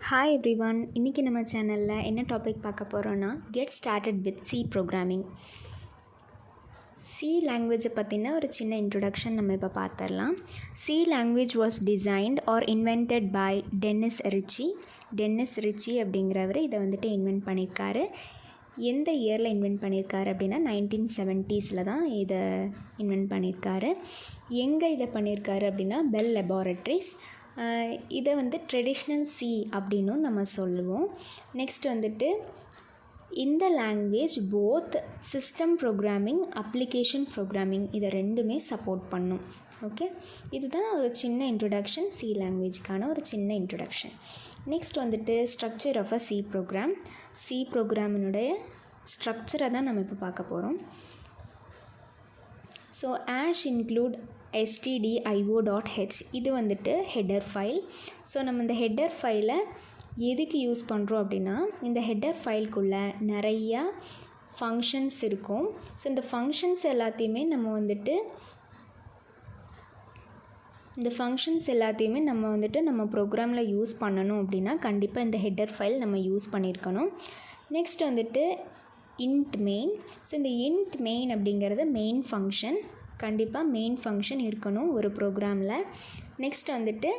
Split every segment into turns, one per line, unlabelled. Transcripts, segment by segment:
Hi everyone, இன்றைக்கி நம்ம சேனலில் என்ன டாபிக் பார்க்க போகிறோன்னா get started with C programming. C லாங்குவேஜை பற்றின ஒரு சின்ன இன்ட்ரொடக்ஷன் நம்ம இப்போ பார்த்துடலாம். C language was designed or invented by Dennis Ritchie அப்படிங்கிறவர் இதை வந்துட்டு இன்வென்ட் பண்ணியிருக்காரு. எந்த இயரில் இன்வென்ட் பண்ணியிருக்காரு அப்படின்னா 1970s தான் இதை இன்வென்ட் பண்ணியிருக்காரு. எங்கே இதை பண்ணியிருக்காரு அப்படின்னா பெல் லெபார்ட்ரிஸ். இதை வந்து ட்ரெடிஷ்னல் சி அப்படின்னும் நம்ம சொல்லுவோம். நெக்ஸ்ட் வந்துட்டு இந்த language both system programming, application programming இதை ரெண்டுமே சப்போர்ட் பண்ணும். ஓகே, இதுதான் ஒரு சின்ன இன்ட்ரொடக்ஷன், சி லாங்குவேஜ்க்கான ஒரு சின்ன இன்ட்ரொடக்ஷன். நெக்ஸ்ட் வந்துட்டு structure of a C program. C ப்ரோக்ராமினுடைய ஸ்ட்ரக்சரை தான் நம்ம இப்போ பார்க்க போகிறோம். ஸோ ஆஷ் இன்க்ளூட் stdio.h இது வந்துட்டு ஹெட்டர் ஃபைல். ஸோ நம்ம இந்த ஹெட்டர் ஃபைலை எதுக்கு யூஸ் பண்ணுறோம் அப்படின்னா, இந்த ஹெட்டர் ஃபைல்குள்ளே நிறையா ஃபங்க்ஷன்ஸ் இருக்கும். ஸோ இந்த ஃபங்க்ஷன்ஸ் எல்லாத்தையுமே நம்ம ப்ரோக்ராமில் யூஸ் பண்ணணும் அப்படின்னா கண்டிப்பாக இந்த ஹெட்டர் ஃபைல் நம்ம யூஸ் பண்ணியிருக்கணும். நெக்ஸ்ட் வந்துட்டு இன்ட் மெயின். ஸோ இந்த இன்ட் மெயின் அப்படிங்கிறது மெயின் ஃபங்க்ஷன். கண்டிப்பாக மெயின் ஃபங்க்ஷன் இருக்கணும் ஒரு ப்ரோக்ராமில். நெக்ஸ்ட் வந்துட்டு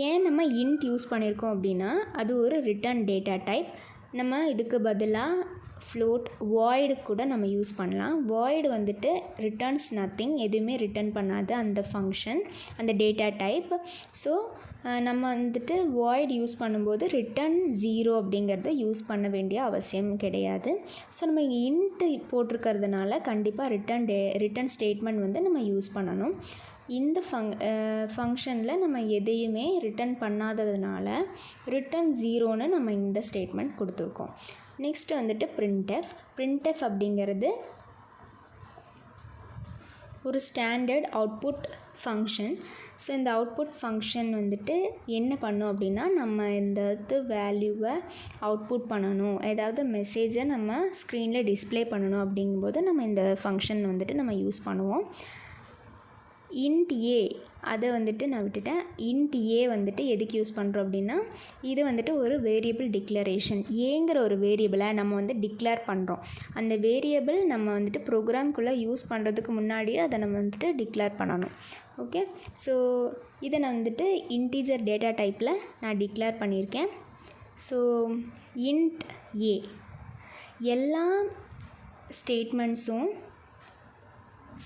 ஏன் நம்ம இன்ட் யூஸ் பண்ணியிருக்கோம் அப்படின்னா, அது ஒரு ரிட்டர்ன் டேட்டா டைப். நம்ம இதுக்கு பதிலாக ஃப்ளோட், வாய்டு கூட நம்ம யூஸ் பண்ணலாம். வாய்டு வந்துட்டு ரிட்டர்ன்ஸ் நத்திங், எதுவுமே ரிட்டர்ன் பண்ணாது அந்த ஃபங்க்ஷன், அந்த டேட்டா டைப். ஸோ நம்ம வந்துட்டு வாய்டு யூஸ் பண்ணும்போது ரிட்டர்ன் 0 அப்படிங்கிறத யூஸ் பண்ண வேண்டிய அவசியம் கிடையாது. ஸோ நம்ம இங்கே இன்ட்டு போட்டிருக்கிறதுனால கண்டிப்பாக ரிட்டர்ன் ஸ்டேட்மெண்ட் வந்து நம்ம யூஸ் பண்ணணும். இந்த ஃபங்க்ஷனில் நம்ம எதையுமே ரிட்டர்ன் பண்ணாததுனால ரிட்டர்ன் 0ன்னு நம்ம இந்த ஸ்டேட்மெண்ட் கொடுத்துருக்கோம். நெக்ஸ்ட் வந்துட்டு பிரிண்டெஃப் அப்படிங்கிறது ஒரு ஸ்டாண்டர்ட் அவுட்புட் ஃபங்க்ஷன். ஸோ இந்த அவுட்புட் ஃபங்க்ஷன் வந்துட்டு என்ன பண்ணும் அப்படின்னா, நம்ம இந்த வேல்யூவை அவுட்புட் பண்ணணும், ஏதாவது மெசேஜை நம்ம ஸ்க்ரீனில் டிஸ்பிளே பண்ணணும் அப்படிங்கும்போது நம்ம இந்த ஃபங்க்ஷன் வந்துட்டு நம்ம யூஸ் பண்ணுவோம். இன்ட் ஏ அதை வந்துட்டு நான் விட்டுட்டேன். இன்ட் ஏ வந்துட்டு எதுக்கு யூஸ் பண்ணுறோம் அப்படின்னா, இது வந்துட்டு ஒரு வேரியபிள் டிக்ளரேஷன். ஏங்கிற ஒரு வேரியபிளை நம்ம வந்து டிக்ளேர் பண்ணுறோம். அந்த வேரியபிள் நம்ம வந்துட்டு ப்ரோக்ராம்குள்ளே யூஸ் பண்ணுறதுக்கு முன்னாடியே அதை நம்ம வந்துட்டு டிக்ளேர் பண்ணணும். ஓகே, ஸோ இதை நான் வந்துட்டு இன்டீஜர் டேட்டா டைப்பில் நான் டிக்ளேர் பண்ணியிருக்கேன். ஸோ இன்ட் ஏ எல்லா ஸ்டேட்மெண்ட்ஸும்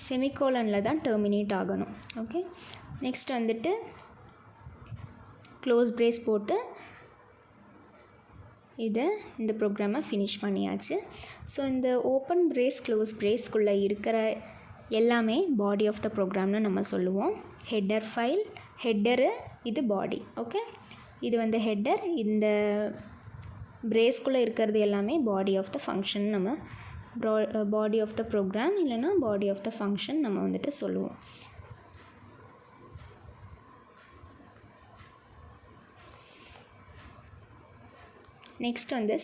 செமிகோலனில் தான் டெர்மினேட் ஆகணும். ஓகே, நெக்ஸ்ட் வந்துட்டு க்ளோஸ் பிரேஸ் போட்டு இந்த ப்ரோக்ராமை ஃபினிஷ் பண்ணியாச்சு. ஸோ இந்த ஓப்பன் பிரேஸ், க்ளோஸ் பிரேஸ்க்குள்ளே இருக்கிற எல்லாமே பாடி ஆஃப் த ப்ரோக்ராம்னு நம்ம சொல்லுவோம். ஹெட்டர் ஃபைல், ஹெட்டரு, இது பாடி. ஓகே, இது வந்து ஹெட்டர், இந்த பிரேஸ்க்குள்ளே இருக்கிறது எல்லாமே பாடி ஆஃப் த ஃபங்க்ஷன், நம்ம பாடி ஆஃப் த ப்ரோக்ராம் இல்லைனா பாடி ஆஃப் த ஃபங்க்ஷன் நம்ம வந்துட்டு சொல்லுவோம். நெக்ஸ்ட் வந்து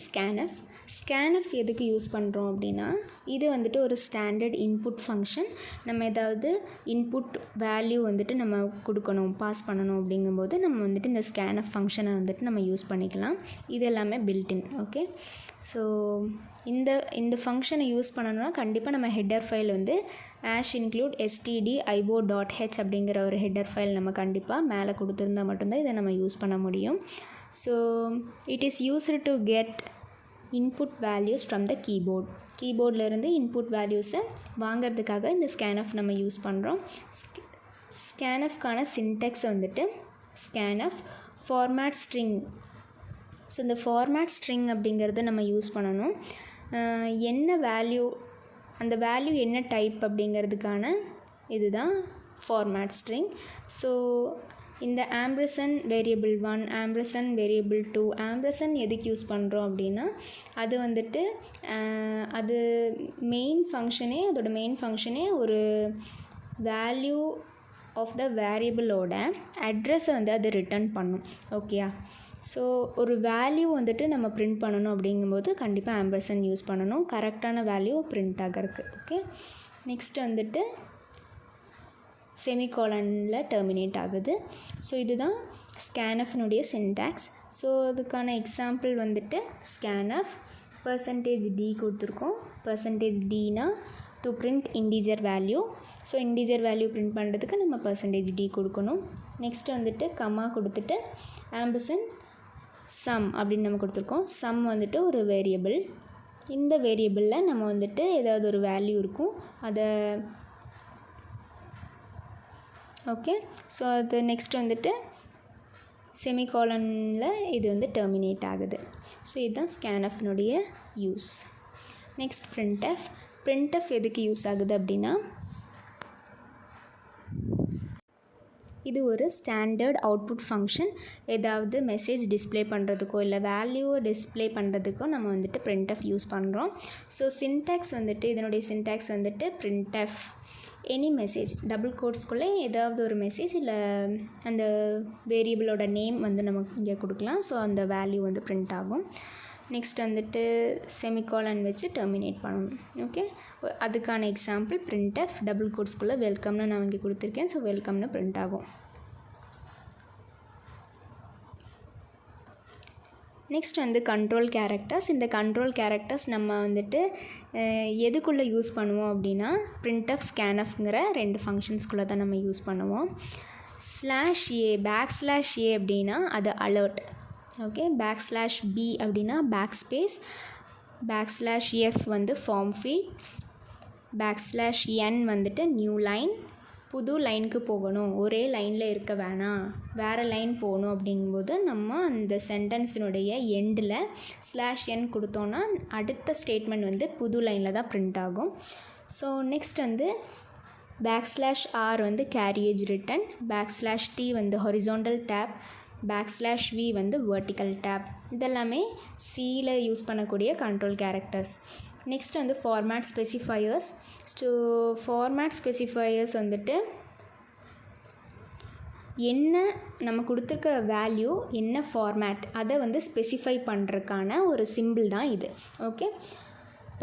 ஸ்கேன்எஃப் எதுக்கு யூஸ் பண்ணுறோம் அப்படின்னா, இது வந்துட்டு ஒரு ஸ்டாண்டர்ட் இன்புட் ஃபங்க்ஷன். நம்ம ஏதாவது இன்புட் வேல்யூ வந்துட்டு நம்ம கொடுக்கணும், பாஸ் பண்ணணும் அப்படிங்கும்போது நம்ம வந்துட்டு இந்த ஸ்கேன்எஃப் ஃபங்க்ஷனை வந்துட்டு நம்ம யூஸ் பண்ணிக்கலாம். இது எல்லாமே பில்டின். ஓகே, ஸோ இந்த ஃபங்க்ஷனை யூஸ் பண்ணணும்னா கண்டிப்பாக நம்ம ஹெட்டர் ஃபைல் வந்து ஆஷ் இன்க்ளூட் stdio.h அப்படிங்கிற ஒரு ஹெட்டர் ஃபைல் நம்ம கண்டிப்பாக மேலே கொடுத்துருந்தா மட்டும்தான் இதை நம்ம யூஸ் பண்ண முடியும். So it is used to get input values from the கீபோர்ட்லேருந்து இன்புட் வேல்யூஸை வாங்கிறதுக்காக இந்த ஸ்கேன்எஃப் நம்ம யூஸ் பண்ணுறோம். ஸ்கேன்எஃப்கான சின்டெக்ஸ் வந்துட்டு ஸ்கேன்எஃப் ஃபார்மேட் ஸ்ட்ரிங். ஸோ இந்த ஃபார்மேட் ஸ்ட்ரிங் அப்படிங்கிறத நம்ம யூஸ் பண்ணணும். என்ன வேல்யூ, அந்த வேல்யூ என்ன டைப் அப்படிங்கிறதுக்கான இதுதான் ஃபார்மேட் ஸ்ட்ரிங். ஸோ இந்த ampersand variable 1, ampersand variable 2, ampersand எதுக்கு யூஸ் பண்ணுறோம் அப்படின்னா, அது வந்துட்டு அது அதோட மெயின் ஃபங்க்ஷனே ஒரு வேல்யூ ஆஃப் த வேரியபிளோட அட்ரஸை வந்து அது ரிட்டர்ன் பண்ணும். ஓகேயா, ஸோ ஒரு வேல்யூ வந்துட்டு நம்ம பிரிண்ட் பண்ணணும் அப்படிங்கும்போது கண்டிப்பாக ஆம்பர்சன் யூஸ் பண்ணணும், கரெக்டான வேல்யூ பிரிண்ட் ஆகிறதுக்கு. ஓகே, நெக்ஸ்ட் வந்துட்டு செமிகாலனில் டெர்மினேட் ஆகுது. ஸோ இதுதான் ஸ்கேனஃப்னுடைய சின்டாக்ஸ். ஸோ அதுக்கான எக்ஸாம்பிள் வந்துட்டு ஸ்கேனஃப் %d கொடுத்துருக்கோம். %dனா to print integer value. So integer value print பண்ணுறதுக்கு நம்ம %d கொடுக்கணும். நெக்ஸ்ட் வந்துட்டு கம்மா கொடுத்துட்டு ஆம்பர்சன் சம் அப்படின்னு நம்ம கொடுத்துருக்கோம். சம் வந்துட்டு ஒரு வேரியபிள். இந்த வேரியபிளில் நம்ம வந்துட்டு ஏதாவது ஒரு வேல்யூ இருக்கும் அதை ஓகே. ஸோ அது நெக்ஸ்ட் வந்துட்டு செமிகாலனில் இது வந்து டெர்மினேட் ஆகுது. ஸோ இதுதான் ஸ்கேனஃப்னுடைய யூஸ். Next printf. printf எதுக்கு யூஸ் ஆகுது அப்படின்னா இது ஒரு ஸ்டாண்டர்ட் அவுட்புட் ஃபங்க்ஷன். ஏதாவது மெசேஜ் டிஸ்பிளே பண்ணுறதுக்கோ இல்லை வேல்யூவை டிஸ்பிளே பண்ணுறதுக்கோ நம்ம வந்துட்டு printf யூஸ் பண்ணுறோம். ஸோ சின்டாக்ஸ் வந்துட்டு இதனுடைய சின்டாக்ஸ் வந்துட்டு printf எனி மெசேஜ் டபுள் கோட்ஸ்குள்ளே ஏதாவது ஒரு மெசேஜ் இல்லை அந்த வேரியபிளோட நேம் வந்து நமக்கு இங்கே கொடுக்கலாம். ஸோ அந்த வேல்யூ வந்து பிரிண்ட் ஆகும். நெக்ஸ்ட் வந்துட்டு செமிகாலன் வச்சு டெர்மினேட் பண்ணணும். ஓகே, அதுக்கான எக்ஸாம்பிள் printf டபுள் கோட்ஸ்குள்ளே வெல்கம்னு நான் இங்கே கொடுத்துருக்கேன். ஸோ வெல்கம்னு பிரிண்ட் ஆகும். நெக்ஸ்ட் வந்து கண்ட்ரோல் கேரக்டர்ஸ். இந்த கண்ட்ரோல் கேரக்டர்ஸ் நம்ம வந்துட்டு எதுக்குள்ளே யூஸ் பண்ணுவோம் அப்படின்னா printf scanfங்கிற 2 ஃபங்க்ஷன்ஸ்குள்ளே தான் நம்ம யூஸ் பண்ணுவோம். /a /a அப்படின்னா அது அலர்ட். ஓகே, /b அப்படின்னா பேக் ஸ்பேஸ், /f வந்து ஃபார்ம் ஃபீல்ட், /n வந்துட்டு நியூ லைன். புது லைனுக்கு போகணும், ஒரே லைனில் இருக்க வேணாம், வேறு லைன் போகணும் அப்படிங்கும்போது நம்ம அந்த சென்டென்ஸினுடைய எண்டில் /n கொடுத்தோன்னா அடுத்த ஸ்டேட்மெண்ட் வந்து புது லைனில் தான் பிரிண்ட் ஆகும். ஸோ நெக்ஸ்ட் வந்து /r வந்து கேரியேஜ் ரிட்டன், /t வந்து ஹொரிசாண்டல் டேப், /v வந்து வெர்டிக்கல் டேப். இதெல்லாமே சியில் யூஸ் பண்ணக்கூடிய கண்ட்ரோல் கேரக்டர்ஸ். நெக்ஸ்ட் வந்து format specifiers. So format specifiers வந்துட்டு என்ன நம்ம கொடுத்துருக்கிற வேல்யூ என்ன ஃபார்மேட் அதை வந்து ஸ்பெசிஃபை பண்ணுறதுக்கான ஒரு சிம்பிள் தான் இது. ஓகே,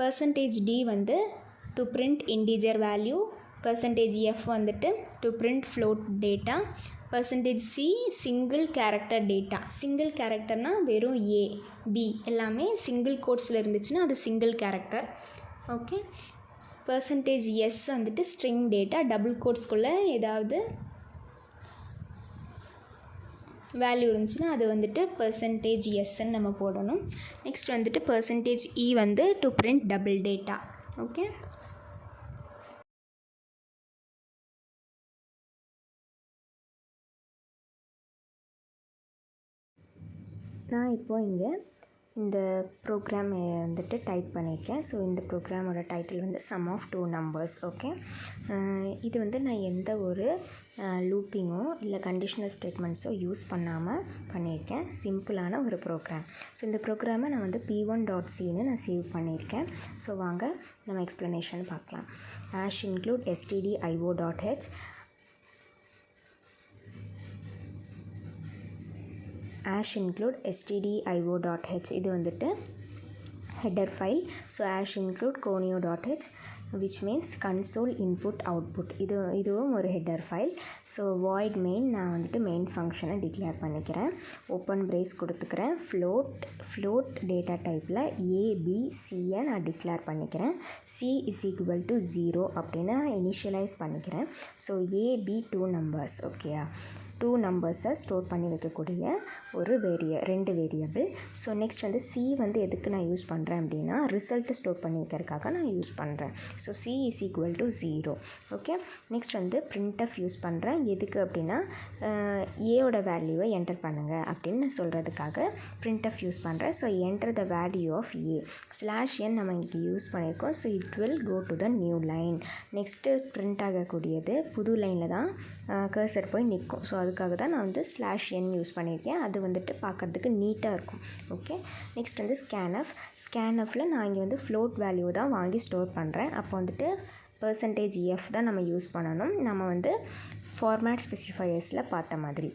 %d வந்து to print integer value, %f வந்துட்டு to print float data, %c single character data. Single கேரக்டர்னால் வெறும் a b எல்லாமே சிங்கிள் கோட்ஸில் இருந்துச்சுன்னா அது சிங்கிள் கேரக்டர். ஓகே, %s வந்துட்டு ஸ்ட்ரிங் டேட்டா. டபுள் கோட்ஸ்குள்ளே ஏதாவது வேல்யூ இருந்துச்சுன்னா அது வந்துட்டு %sன்னு நம்ம போடணும். நெக்ஸ்ட் வந்துட்டு %e வந்து to print double data. Okay, நான் இப்போது இங்கே இந்த ப்ரோக்ராம் வந்துட்டு டைப் பண்ணியிருக்கேன். ஸோ இந்த ப்ரோக்ராமோட டைட்டில் வந்து சம் ஆஃப் 2 நம்பர்ஸ். ஓகே, இது வந்து நான் எந்த ஒரு லூப்பிங்கோ இல்லை கண்டிஷனல் ஸ்டேட்மெண்ட்ஸோ யூஸ் பண்ணாமல் பண்ணியிருக்கேன். சிம்பிளான ஒரு ப்ரோக்ராம். ஸோ இந்த ப்ரோக்ராமை நான் வந்து p1.cன்னு நான் சேவ் பண்ணியிருக்கேன். ஸோ வாங்க நம்ம எக்ஸ்ப்ளனேஷன் பார்க்கலாம். #include stdio.h #include stdio.h இது வந்துட்டு header file. So #include conio.h which means console input output இதுவும் ஒரு header file. So void main நான் வந்துட்டு மெயின் ஃபங்க்ஷனை டிக்ளேர் பண்ணிக்கிறேன். ஓப்பன் பிரேஸ் கொடுத்துக்கிறேன். ஃப்ளோட் டேட்டா டைப்பில் ABCயை நான் டிக்ளேர் பண்ணிக்கிறேன். C = 0 அப்படின்னு இனிஷியலைஸ் பண்ணிக்கிறேன். So AB 2 numbers. ஓகேயா, 2 நம்பர்ஸை ஸ்டோர் பண்ணி வைக்கக்கூடிய ஒரு 2 வேரியபிள். ஸோ நெக்ஸ்ட் வந்து C வந்து எதுக்கு நான் யூஸ் பண்ணுறேன் அப்படின்னா ரிசல்ட்டை ஸ்டோர் பண்ணி வைக்கிறதுக்காக நான் யூஸ் பண்ணுறேன். So C = 0. ஓகே, நெக்ஸ்ட் வந்து printf யூஸ் பண்ணுறேன். எதுக்கு அப்படின்னா ஏயோட வேல்யூவை என்டர் பண்ணுங்கள் அப்படின்னு நான் சொல்கிறதுக்காக printf யூஸ் பண்ணுறேன். So enter the value of a /n நம்ம இங்கே யூஸ் பண்ணியிருக்கோம். So it will go to the new line. Next print ஆகக்கூடியது புது லைனில் தான் கர்சர் போய் நிற்கும். ஸோ அதுக்காக தான் நான் வந்து /n யூஸ் பண்ணியிருக்கேன். அது வந்துட்டு பார்க்குறதுக்கு நீட்டாக இருக்கும். ஓகே, நெக்ஸ்ட் வந்து ஸ்கேனஃபில் நான் இங்கே வந்து ஃப்ளோட் வேல்யூ தான் வாங்கி ஸ்டோர் பண்ணுறேன். அப்போ வந்துட்டு %f தான் நம்ம யூஸ் பண்ணணும். நம்ம வந்து ஃபார்மேட் ஸ்பெசிஃபையர்ஸில் பார்த்த மாதிரி.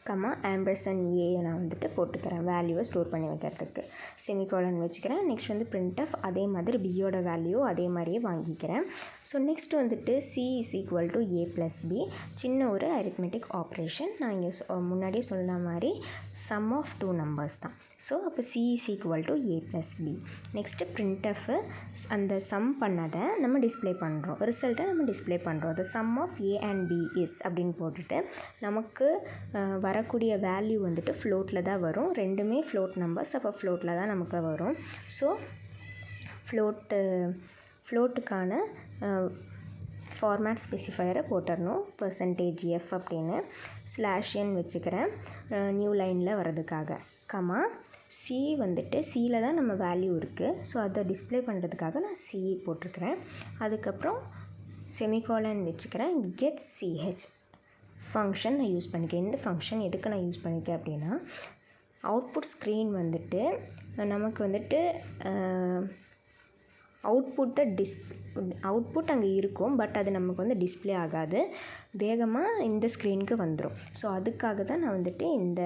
கமா ஆம்பர்சன் ஏ நான் வந்துட்டு போட்டுக்கிறேன் வேல்யூவை ஸ்டோர் பண்ணி வைக்கிறதுக்கு. செமிகோலன் வச்சுக்கிறேன். நெக்ஸ்ட் வந்து printf அதே மாதிரி பியோட வேல்யூ அதே மாதிரியே வாங்கிக்கிறேன். ஸோ நெக்ஸ்ட் வந்துட்டு c is equal to a plus B. சின்ன ஒரு அரித்மெட்டிக் ஆப்ரேஷன். நான் இங்கே முன்னாடியே சொன்ன மாதிரி சம் ஆஃப் டூ நம்பர்ஸ் தான். ஸோ அப்போ c is equal to a plus B. Next printf அந்த சம் பண்ணதை நம்ம டிஸ்பிளே பண்ணுறோம், ரிசல்ட்டை நம்ம டிஸ்பிளே பண்ணுறோம். The sum of a and b is அப்படின்னு போட்டுட்டு நமக்கு வரக்கூடிய வேல்யூ வந்துட்டு ஃப்ளோட்டில் தான் வரும். ரெண்டுமே ஃப்ளோட் நம்பர்ஸ், அப்போ ஃப்ளோட்டில் தான் நமக்கு வரும். ஸோ ஃப்ளோட்டுக்கான ஃபார்மேட் ஸ்பெசிஃபையரை போட்டுடணும். %f அப்படின்னு /n வச்சுக்கிறேன் நியூ லைனில் வர்றதுக்காக. கமா சி வந்துட்டு சியில் தான் நம்ம வேல்யூ இருக்குது. ஸோ அதை டிஸ்பிளே பண்ணுறதுக்காக நான் சி போட்டிருக்கிறேன். அதுக்கப்புறம் செமிகோலன் வச்சுக்கிறேன். கெட் ch ஃபங்க்ஷன் நான் யூஸ் பண்ணிக்கிறேன். இந்த ஃபங்க்ஷன் எதுக்கு நான் யூஸ் பண்ணிக்கிறேன் அப்படின்னா, அவுட்புட் ஸ்க்ரீன் வந்துட்டு நமக்கு வந்துட்டு அவுட்புட் அங்கே இருக்கும், பட் அது நமக்கு வந்து டிஸ்பிளே ஆகாது, வேகமாக இந்த ஸ்க்ரீனுக்கு வந்துடும். ஸோ அதுக்காக தான் நான் வந்துட்டு இந்த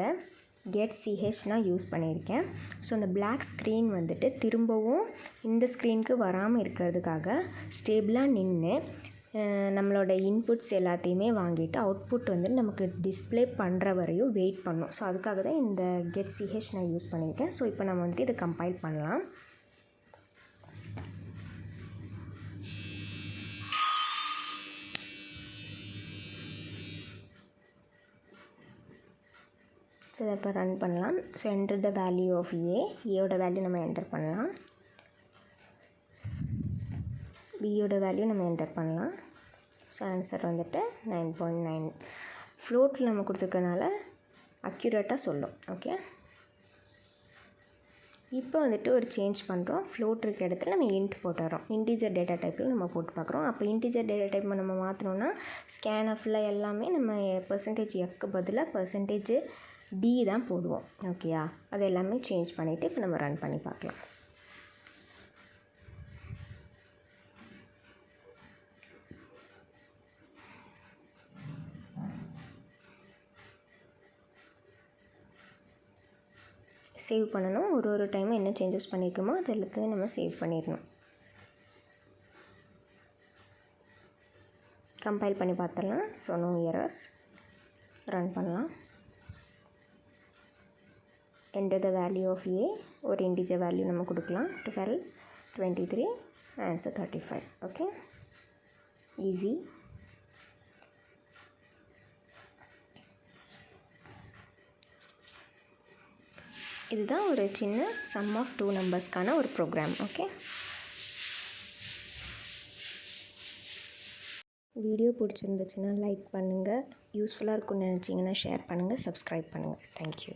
get ch நான் யூஸ் பண்ணியிருக்கேன். ஸோ அந்த பிளாக் ஸ்க்ரீன் வந்துட்டு திரும்பவும் இந்த ஸ்க்ரீனுக்கு வராமல் இருக்கிறதுக்காக ஸ்டேபிளாக நின்று நம்மளோட இன்புட்ஸ் எல்லாத்தையுமே வாங்கிட்டு அவுட்புட் வந்து நமக்கு டிஸ்பிளே பண்ணுற வரையும் வெயிட் பண்ணும். ஸோ அதுக்காக தான் இந்த get ch நான் யூஸ் பண்ணியிருக்கேன். ஸோ இப்போ நம்ம வந்துட்டு இதை கம்பைல் பண்ணலாம். ஸோ இதை இப்போ ரன் பண்ணலாம். So enter the value of ஏயோட வேல்யூ நம்ம என்டர் பண்ணலாம், பியோட வேல்யூ நம்ம என்டர் பண்ணலாம். ஸோ ஆன்சர் வந்துட்டு 9.9. ஃப்ளோட்டில் நம்ம கொடுத்துருக்கனால அக்யூரேட்டாக சொல்லும். ஓகே, இப்போ வந்துட்டு ஒரு சேஞ்ச் பண்ணுறோம். ஃப்ளோட் இருக்க இடத்துல நம்ம இன்ட் போட்டுறோம். இன்டீஜர் டேட்டா டைப்பில் நம்ம போட்டு பார்க்குறோம். அப்போ இன்டீஜர் டேட்டா டைப் நம்ம மாற்றணும்னா ஸ்கேன்எஃப்பில் எல்லாமே நம்ம %f பதிலாக %d தான் போடுவோம். ஓகேயா, அது எல்லாமே சேஞ்ச் பண்ணிவிட்டு இப்போ நம்ம ரன் பண்ணி பார்க்கலாம். சேவ் பண்ணணும். ஒரு டைம் என்ன சேஞ்சஸ் பண்ணியிருக்கோமோ அது எல்லாத்தையும் நம்ம சேவ் பண்ணிடணும். கம்பைல் பண்ணி பார்த்துடலாம். So no errors. ரன் பண்ணலாம். Enter the value of A, ஒரு இன்டிஜர் வேல்யூ நம்ம கொடுக்கலாம். 12, 23, ஆன்சர் 35. Okay, easy. இதுதான் ஒரு சின்ன சம் ஆஃப் டூ நம்பர்ஸ்க்கான ஒரு ப்ரோக்ராம். ஓகே, வீடியோ பிடிச்சிருந்துச்சுன்னா லைக் பண்ணுங்கள், யூஸ்ஃபுல்லாக இருக்கும்னு நினச்சிங்கன்னா ஷேர் பண்ணுங்கள், சப்ஸ்கிரைப் பண்ணுங்கள். தேங்க்யூ.